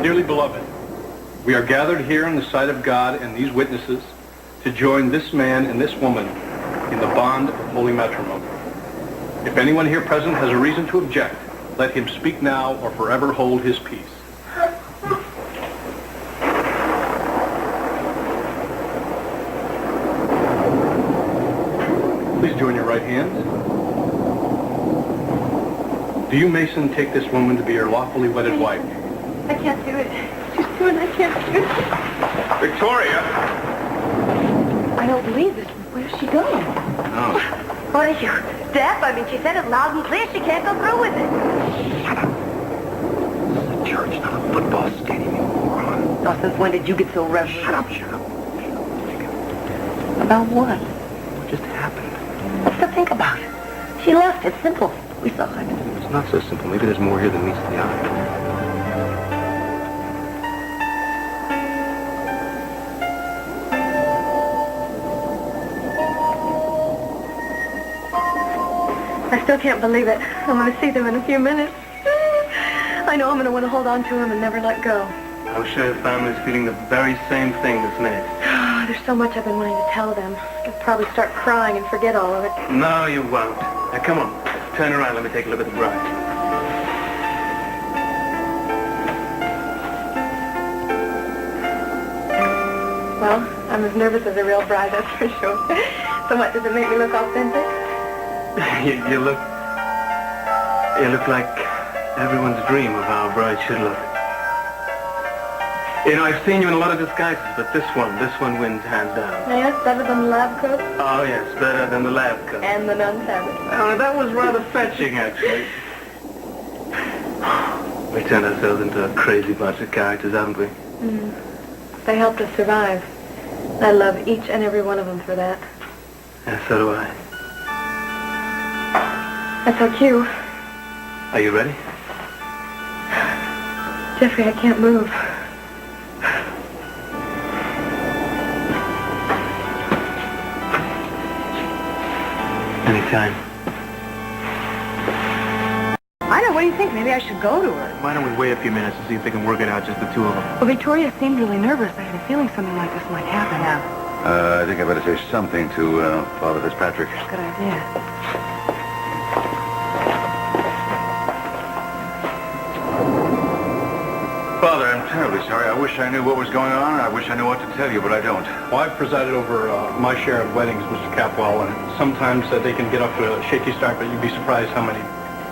Dearly beloved, we are gathered here in the sight of God and these witnesses to join this man and this woman in the bond of holy matrimony. If anyone here present has a reason to object, let him speak now or forever hold his peace. Please join your right hands. Do you, Mason, take this woman to be your lawfully wedded wife? I can't do it. She's doing, I can't do it. Victoria! I don't believe it. Where's she going? Oh. What are you, deaf? I mean, she said it loud and clear. She can't go through with it. Shut up. This is a church, not a football stadium, you moron. Oh, since when did you get so reverent? Shut up. About what? What just happened? What's to think about? She left. It's simple. We saw it. It's not so simple. Maybe there's more here than meets the eye. I still can't believe it. I'm going to see them in a few minutes. I know I'm going to want to hold on to him and never let go. I'm sure your family's feeling the very same thing as me. There's so much I've been wanting to tell them. I'll probably start crying and forget all of it. No, you won't. Now, come on. Turn around. Let me take a look at the bride. Well, I'm as nervous as a real bride, that's for sure. So what, does it make me look authentic? You look like everyone's dream of how a bride should look. You know, I've seen you in a lot of disguises, but this one wins hands down. Yes, better than the lab coat? Oh, yes, better than the lab coat. And the nun's habit. Oh, that was rather fetching, actually. We turned ourselves into a crazy bunch of characters, haven't we? Mm. They helped us survive. I love each and every one of them for that. Yeah, so do I. That's our cue. Are you ready? Jeffrey, I can't move. Anytime. I know, what do you think? Maybe I should go to her. Why don't we wait a few minutes to see if they can work it out, just the two of them? Well, Victoria seemed really nervous. I had a feeling something like this might happen now. I think I better say something to Father Fitzpatrick. Good idea. Father, I'm terribly sorry. I wish I knew what was going on. I wish I knew what to tell you, but I don't. Well, I've presided over my share of weddings, Mr. Capwell, and sometimes they can get off to a shaky start, but you'd be surprised how many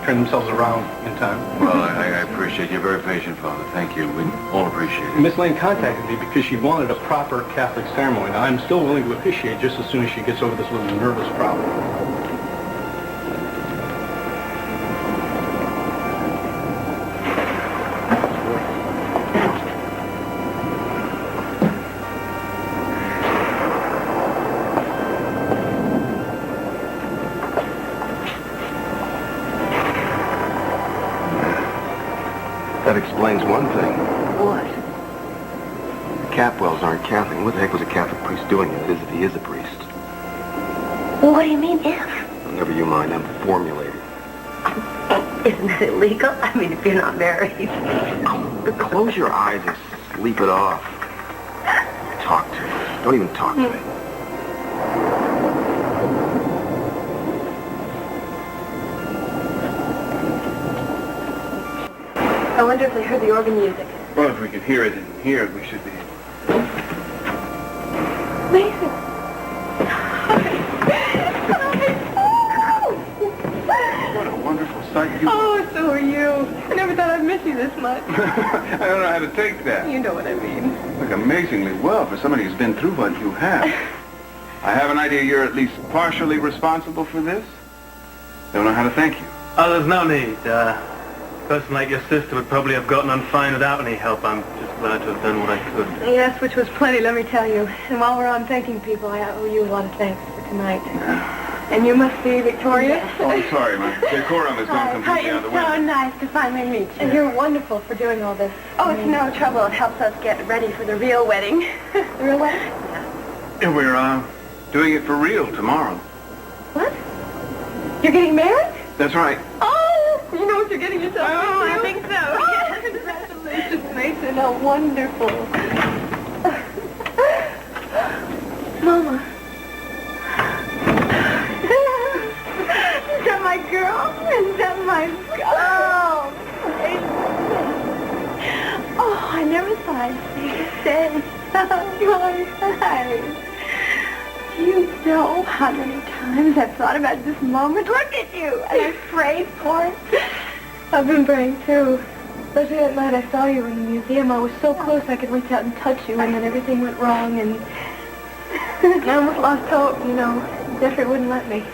turn themselves around in time. Well, I appreciate you. Very patient, Father. Thank you. We all appreciate it. Miss Lane contacted me because she wanted a proper Catholic ceremony. Now, I'm still willing to officiate just as soon as she gets over this little nervous problem. That explains one thing. What? The Capwells aren't Catholic. What the heck was a Catholic priest doing here? That is, if he is a priest. Well, what do you mean, if? Well, never you mind. I'm formulating. Isn't it illegal? I mean, if you're not married. Close your eyes and sleep it off. Talk to me. Don't even talk to me. I wonder if they heard the organ music. Well, if we can hear it in here, we should be. Mason! What a wonderful sight you are. Oh, so are you. I never thought I'd miss you this much. I don't know how to take that. You know what I mean. Look amazingly well for somebody who's been through what you have. I have an idea you're at least partially responsible for this. Don't know how to thank you. Oh, there's no need. A person like your sister would probably have gotten on fine without any help. I'm just glad to have done what I could. Yes, which was plenty, let me tell you. And while we're on thanking people, I owe you a lot of thanks for tonight. And you must be Victoria? Oh, I'm sorry, my decorum has gone completely out of the It's so window. nice to finally meet you. And you're wonderful for doing all this. Oh, it's no trouble. It helps us get ready for the real wedding. The real wedding? Yeah, we're doing it for real tomorrow. What? You're getting married? That's right. Oh, you know what you're getting yourself into? Oh, I think so. Oh, congratulations, Mason. how wonderful. Mama. Is that my girl? Is that my girl? Oh, I never thought I'd see you say. Your eyes. Do you know how many times I've thought about this moment? Look at you! And I've prayed for it. I've been praying, too. Especially that night I saw you in the museum. I was so close I could reach out and touch you, and then everything went wrong, and I almost lost hope, you know. Jeffrey wouldn't let me.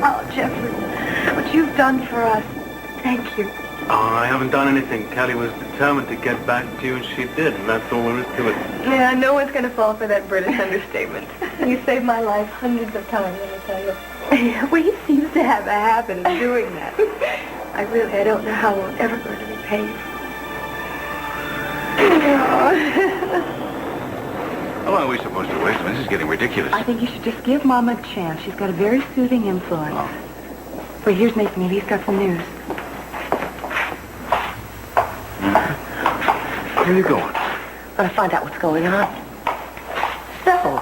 Oh, Jeffrey, what you've done for us. Thank you. Oh, I haven't done anything. Kelly was determined to get back to you, and she did, and that's all there is to it. Yeah, no one's going to fall for that British understatement. You saved my life hundreds of times, let me tell you. Well, he seems to have a habit of doing that. I don't know how we're ever going to repay you. How long are we supposed to wait? This is getting ridiculous. I think you should just give Mama a chance. She's got a very soothing influence. Oh. Wait, here's Nathan. He's got some news. Where are you going? Gonna find out what's going on. So,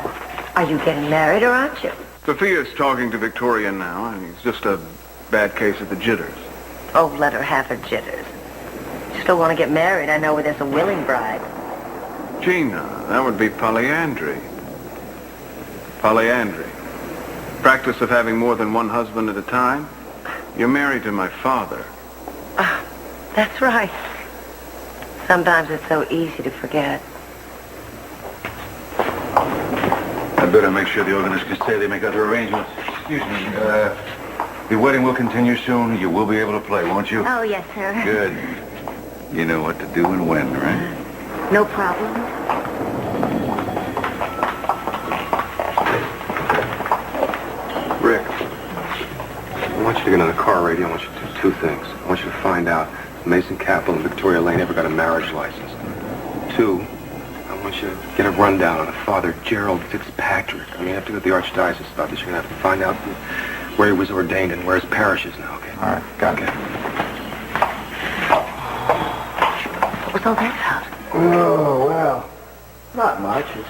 are you getting married or aren't you? Sophia's talking to Victoria now. I mean, it's just a bad case of the jitters. Oh, let her have her jitters. You still want to get married, I know where there's a willing bride. Gina, that would be polyandry. Polyandry. Practice of having more than one husband at a time. You're married to my father. That's right. Sometimes it's so easy to forget. I'd better make sure the organist can stay. They make other arrangements. Excuse me, the wedding will continue soon. You will be able to play, won't you? Oh, yes, sir. Good. You know what to do and when, right? No problem. Rick, I want you to get on the car radio. I want you to do two things. I want you to find out if Mason Capital and Victoria Lane ever got a marriage license. Two, I want you to get a rundown on a Father Gerald Fitzpatrick. I mean, you have to go to the Archdiocese about this. You're going to have to find out where he was ordained and where his parish is now, okay? All right, got it. What was all that about? Oh, well, not much. It's,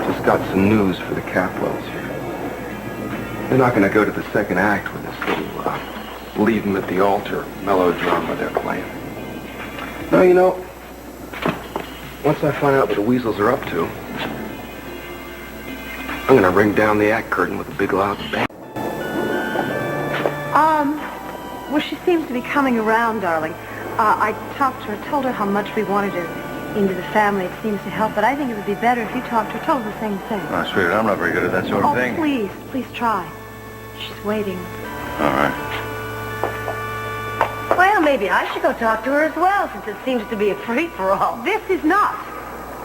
just got some news for the Capwells here. They're not going to go to the second act with this little, leave them at the altar melodrama they're playing. No, you know, once I find out what the Weasels are up to, I'm going to ring down the act curtain with a big loud bang. Well, she seems to be coming around, darling. I talked to her, told her how much we wanted her into the family. It seems to help, but I think it would be better if you talked to her, told her the same thing. Oh, sweetheart, I'm not very good at that sort of thing. Oh, please try. She's waiting. All right. Well, maybe I should go talk to her as well, since it seems to be a free-for-all. This is not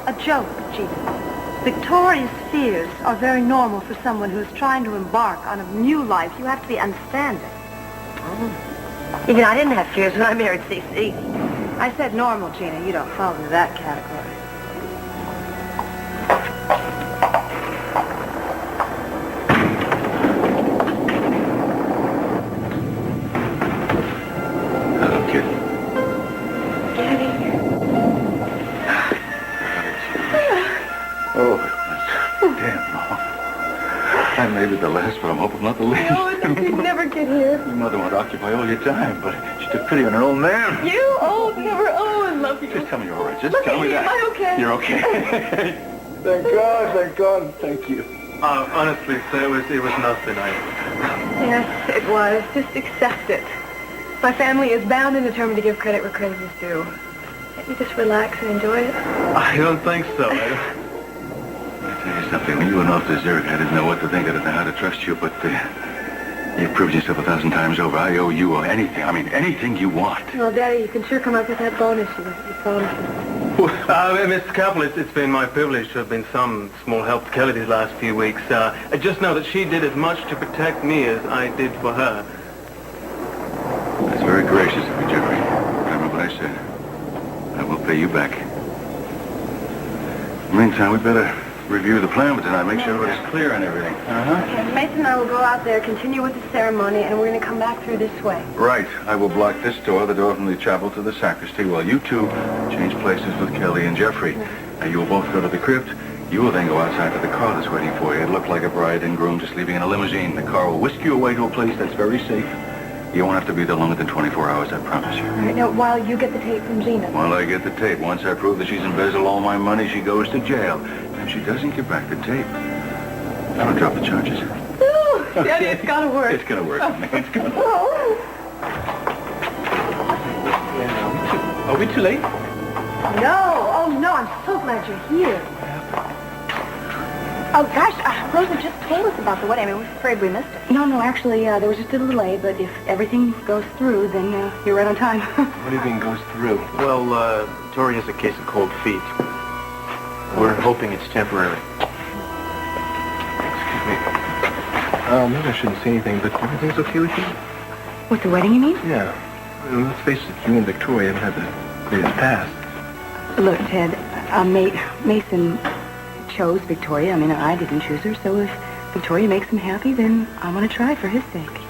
a joke, Gina. Victoria's fears are very normal for someone who's trying to embark on a new life. You have to be understanding. Oh. You know, I didn't have fears when I married C.C. I said normal, Gina. You don't fall into that category. Hello, kid. Oh, that's damn long. I may be the last, but I'm hoping not the least. Oh, you'd never get here. Your mother won't occupy all your time, but she took pity on her old man. You? Oh, never. Oh, I love you. Just tell me you're all right. Just Look tell at me you. that. Am I okay? You're okay. Thank God, thank you. Honestly, sir, it was nothing. Yes, it was. Just accept it. My family is bound and determined to give credit where credit is due. Can't you just relax and enjoy it? I don't think so. Let me tell you something. When you went off to Zurich, I didn't know what to think. I didn't know how to trust you, but you've proved yourself 1,000 times over. I owe you anything. I mean, anything you want. Well, Daddy, you can sure come up with that bonus you promised me. Mr. Capel, it's been my privilege to have been some small help to Kelly these last few weeks. I just know that she did as much to protect me as I did for her. That's very gracious of you, Jeffrey. Remember what I said. I will pay you back. In the meantime, we better review the plan with tonight, make sure everybody's clear on everything. Okay, Mason and I will go out there, continue with the ceremony, and we're going to come back through this way. Right. I will block this door, the door from the chapel to the sacristy, while you two change places with Kelly and Jeffrey. And you will both go to the crypt. You will then go outside to the car that's waiting for you. It'll look like a bride and groom just leaving in a limousine. The car will whisk you away to a place that's very safe. You won't have to be there longer than 24 hours, I promise you. All right, now, while you get the tape from Gina. While I get the tape, once I prove that she's embezzled all my money, she goes to jail. And if she doesn't give back the tape, I don't drop the charges. Ooh, Daddy, it's got to work. It's going to work. It's going to work. Oh. Are we too late? No. Oh, no, I'm so glad you're here. Oh, gosh, Rosa just told us about the wedding. I mean, we're afraid we missed it. No, actually, there was just a delay, but if everything goes through, then you're right on time. What do you mean goes through? Well, Tori has a case of cold feet. We're hoping it's temporary. Excuse me. Maybe I shouldn't say anything, but everything's okay with you? With the wedding, you mean? Yeah. Let's face it, you and Victoria haven't had the greatest past. Look, Ted, Mason chose Victoria. I mean, I didn't choose her, so if Victoria makes him happy, then I want to try for his sake.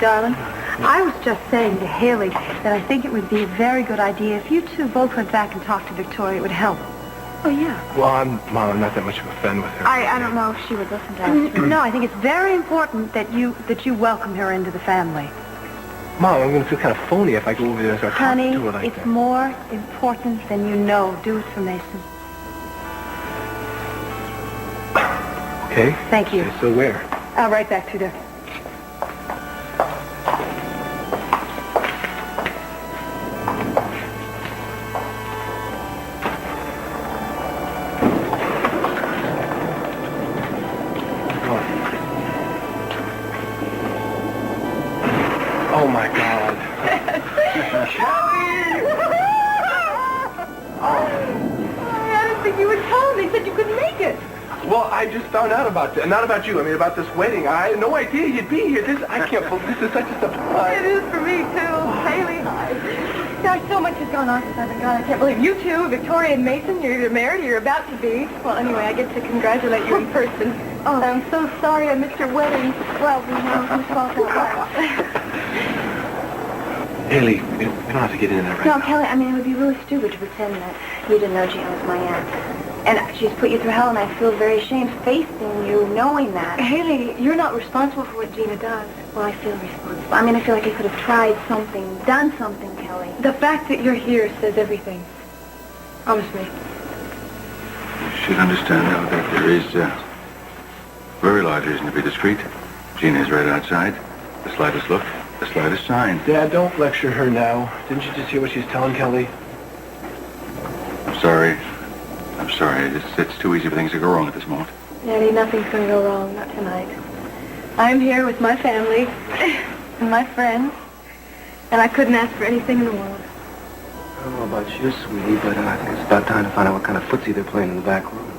Darling, I was just saying to Haley that I think it would be a very good idea if you two both went back and talked to Victoria. It would help. Oh, yeah. Well, I'm not that much of a fan with her. I don't know if she would listen to us. No, I think it's very important that you welcome her into the family. Mom, I'm going to feel kind of phony if I go over there and start talking to her like it's that. more important than you know. Do it for Mason. Okay. Thank you. Okay, so where? Right back to there. Oh, my God. I didn't think you would tell me. They said you couldn't make it. Well, I just found out about that. Not about you. I mean, about this wedding. I had no idea you'd be here. I can't believe this is such a surprise. It is for me, too. Haley, hi. Gosh, so much has gone on since I've been gone. I can't believe you two, Victoria and Mason, you're either married or you're about to be. Well, anyway, I get to congratulate you in person. Oh, I'm so sorry I missed your wedding. Well, we know whose fault it was. Haley, we don't have to get into that right No, now. Kelly, I mean, it would be really stupid to pretend that you didn't know Gina was my aunt. And she's put you through hell, and I feel very ashamed facing you, knowing that. Haley, you're not responsible for what Gina does. Well, I feel responsible. I mean, I feel like I could have tried something, done something, Kelly. The fact that you're here says everything. Promise me. You should understand, though, that there is very large reason to be discreet. Gina is right outside. The slightest look, the slightest sign. Dad, don't lecture her now. Didn't you just hear what she's telling Kelly? I'm sorry. It's too easy for things to go wrong at this moment. Daddy, nothing's going to go wrong, not tonight. I'm here with my family and my friends, and I couldn't ask for anything in the world. I don't know about you, sweetie, but I think it's about time to find out what kind of footsie they're playing in the back room.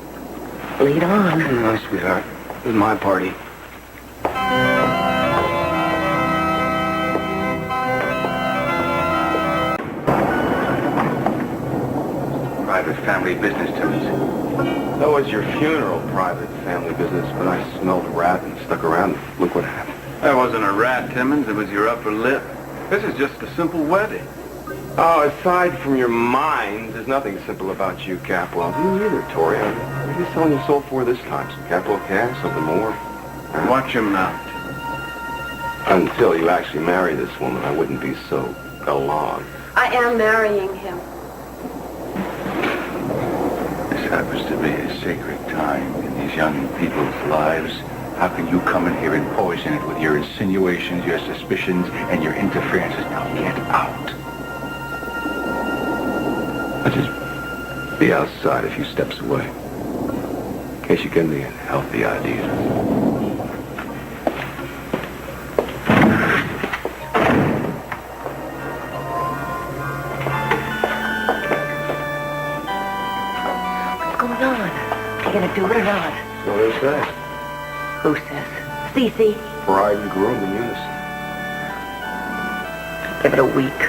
Lead on. No, sweetheart. It was my party. Private family business, Timmons. So was your funeral private family business, but I smelled a rat and stuck around. Look what happened. That wasn't a rat, Timmons. It was your upper lip. This is just a simple wedding. Oh, aside from your mind, there's nothing simple about you, Capwell. You either, Tori. What are you selling your soul for this time? Some capital cash? Something more? Watch your mouth. Until you actually marry this woman, I wouldn't be so gallant. I am marrying him. This happens to be a sacred time in these young people's lives. How can you come in here and poison it with your insinuations, your suspicions, and your interferences? Now get out. I'll just be outside a few steps away. In case you get any healthy ideas. You gonna do it or not? So they say. Who says? Cece. Bride and groom in unison. Give it a week.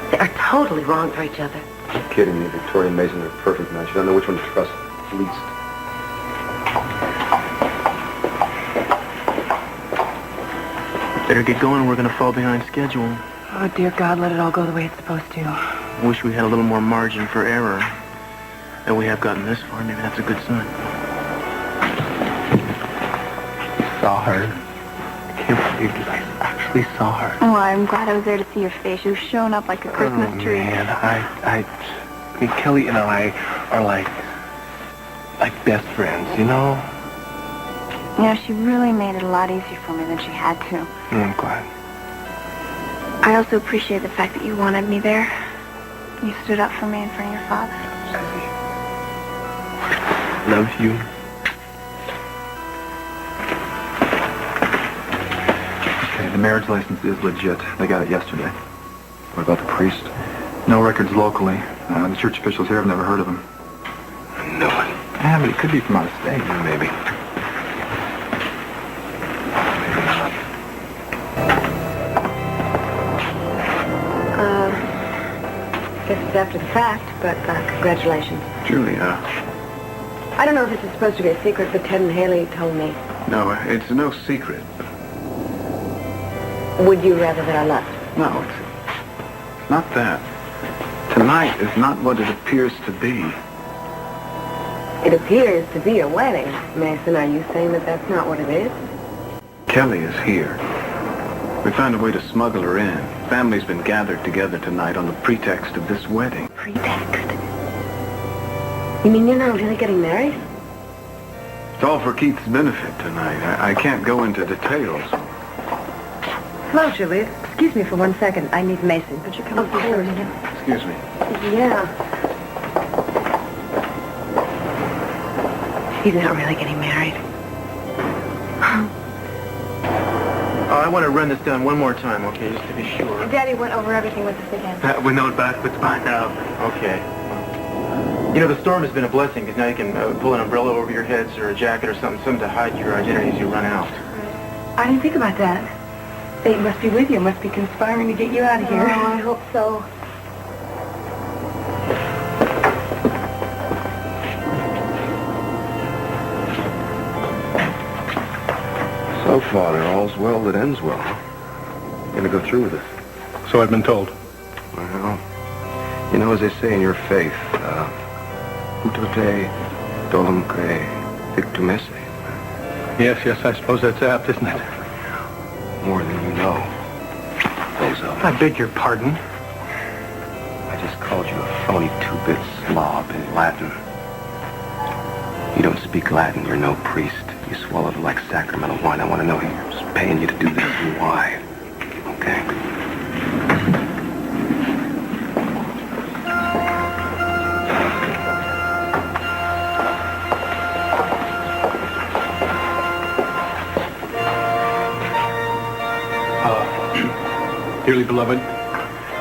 They are totally wrong for each other. You're kidding me. Victoria and Mason are a perfect match. You don't know which one to trust least. Better get going, we're going to fall behind schedule. Oh, dear God, let it all go the way it's supposed to. Wish we had a little more margin for error. And we have gotten this far, maybe that's a good sign. Saw her. I can't believe it. I actually saw her. Oh, I'm glad I was there to see your face. You've shown up like a Christmas tree. Man, I mean, Kelly and I are like best friends, you know? You know, she really made it a lot easier for me than she had to. I'm glad. I also appreciate the fact that you wanted me there. You stood up for me in front of your father. Love you. Okay, the marriage license is legit. They got it yesterday. What about the priest? No records locally. The church officials here have never heard of him. I know it. Yeah, but he could be from out of state. Maybe. Maybe not. Guess it's after the fact, but congratulations. Julie, I don't know if this is supposed to be a secret, but Ted and Haley told me. No, it's no secret. Would you rather that I left? No, it's not that. Tonight is not what it appears to be. It appears to be a wedding. Mason, are you saying that that's not what it is? Kelly is here. We found a way to smuggle her in. Family's been gathered together tonight on the pretext of this wedding. Pretext? You mean you're not really getting married? It's all for Keith's benefit tonight. I can't go into details. Hello, Julie. Excuse me for 1 second. I need Mason. Could you come up here? Excuse me. Yeah. He's not really getting married. I want to run this down one more time, okay, just to be sure. Daddy went over everything with us again. We know it backwards by now. Okay. You know, the storm has been a blessing, because now you can pull an umbrella over your heads or a jacket or something to hide your identity as you run out. I didn't think about that. They must be with you, must be conspiring to get you out of here. Oh, I hope so. So, Father, all's well that ends well. Gonna go through with it. So I've been told. Well, you know, as they say in your faith, utote dolum cre victumese. Yes, I suppose that's apt, isn't it? More than you know. Bozo. I beg your pardon. I just called you a phony two-bit slob in Latin. You don't speak Latin, you're no priest. You swallowed it like sacramental wine. I want to know who's paying you to do this and why. Okay? Dearly beloved,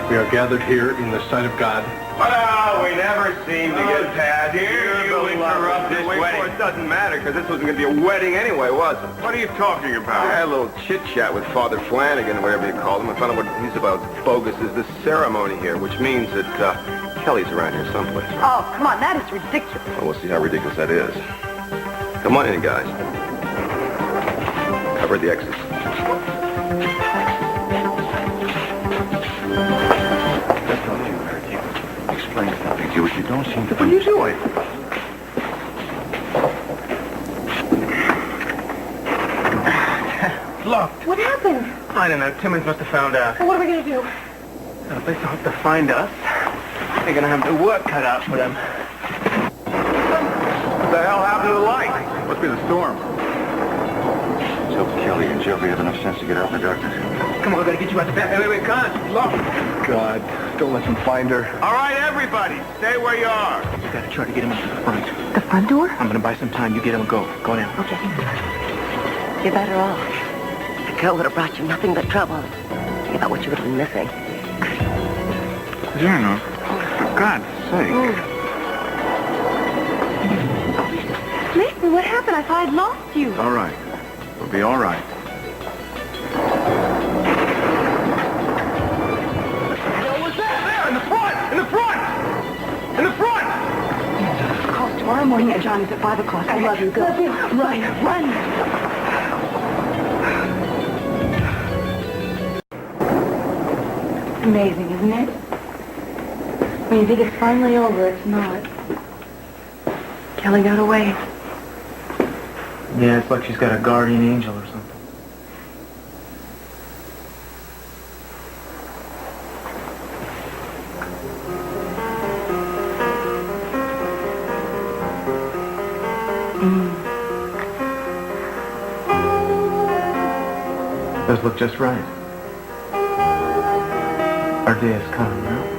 we are gathered here in the sight of God. Well, we never seem to get past here. You interrupt this wedding. It doesn't matter, because this wasn't going to be a wedding anyway, was it? What are you talking about? I had a little chit-chat with Father Flanagan, whatever you call him. I found out what he's about bogus is this ceremony here, which means that Kelly's around here someplace. Right? Oh, come on, that is ridiculous. Well, we'll see how ridiculous that is. Come on in, guys. Cover the exits. That's not you, Marcy. Explain something to you. You don't seem to... What are you doing? Locked. What happened? I don't know. Timmons must have found out. Well, what are we going to do? They don't have to find us. They're going to have their work cut out for them. What the hell happened to the light? Must be the storm. Let's hope Kelly and Jeffrey have enough sense to get out in the darkness. Come on, we got to get you out the back. Wait, Con. Locked. God, don't let them find her. All right, everybody, stay where you are. You got to try to get him into the front. The front door? I'm going to buy some time. You get him and go. Go now. Okay. You're better off. The girl would have brought you nothing but trouble. Think about what you would have been missing. Zerno, for God's sake. Mason, what happened? I thought I'd lost you. All right. We'll be all right. Call tomorrow morning at Johnny's at 5 o'clock. I love you. Go. Love you. Run. It's amazing, isn't it? When you think it's finally over, it's not. Kelly got away. Yeah, it's like she's got a guardian angel or something. Those look just right. Our day is coming, huh?